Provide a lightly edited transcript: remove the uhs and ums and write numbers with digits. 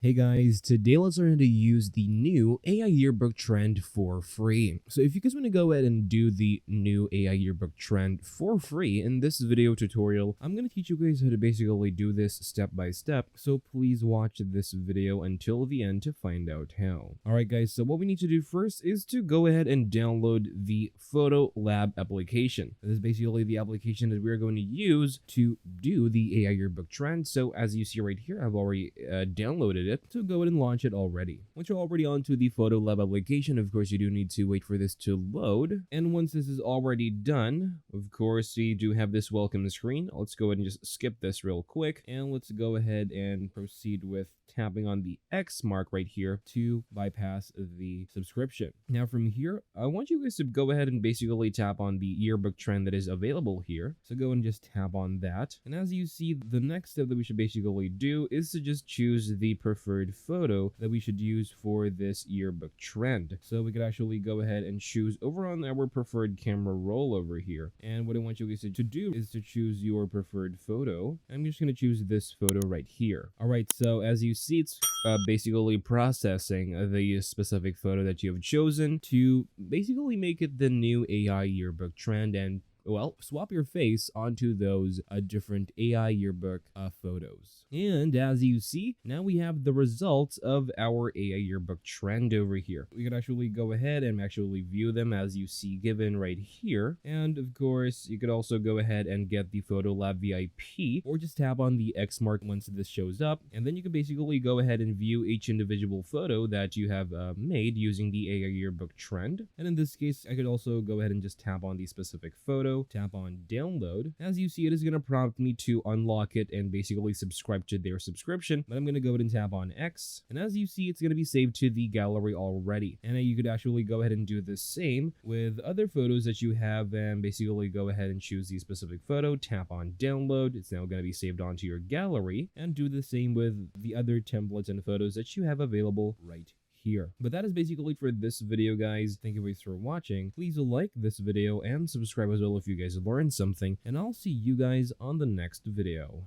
Hey guys, today let's learn how to use the new AI yearbook trend for free. So if you guys want to go ahead and do the new AI yearbook trend for free in this video tutorial, I'm going to teach you guys how to basically do this step by step. So please watch this video until the end to find out how. Alright guys, so what we need to do first is to go ahead and download the Photo Lab application. This is basically the application that we're going to use to do the AI yearbook trend. So as you see right here, I've already downloaded it, so go ahead and launch it already. Once you're already onto the Photo Lab application, of course you do need to wait for this to load, and once this is already done, of course we do have this welcome screen. Let's go ahead and just skip this real quick, and let's go ahead and proceed with tapping on the X mark right here to bypass the subscription. Now from here, I want you guys to go ahead and basically tap on the yearbook trend that is available here. So go and just tap on that, and as you see, the next step that we should basically do is to just choose the preferred photo that we should use for this yearbook trend. So we could actually go ahead and choose over on our preferred camera roll over here, and what I want you guys to do is to choose your preferred photo. I'm just going to choose this photo right here. Alright, so as you see, it's basically processing the specific photo that you have chosen to basically make it the new AI yearbook trend and, well, swap your face onto those different AI yearbook photos. And as you see, now we have the results of our AI yearbook trend over here. We could actually go ahead and actually view them as you see given right here. And of course, you could also go ahead and get the Photo Lab VIP, or just tap on the X mark once this shows up. And then you can basically go ahead and view each individual photo that you have made using the AI yearbook trend. And in this case, I could also go ahead and just tap on the specific photo, tap on download. As you see, it is going to prompt me to unlock it and basically subscribe to their subscription, but I'm going to go ahead and tap on X, and as you see, it's going to be saved to the gallery already. And you could actually go ahead and do the same with other photos that you have, and basically go ahead and choose the specific photo, tap on download. It's now going to be saved onto your gallery, and do the same with the other templates and photos that you have available right here. But that is basically for this video, guys. Thank you guys for watching. Please like this video and subscribe as well if you guys learned something, and I'll see you guys on the next video.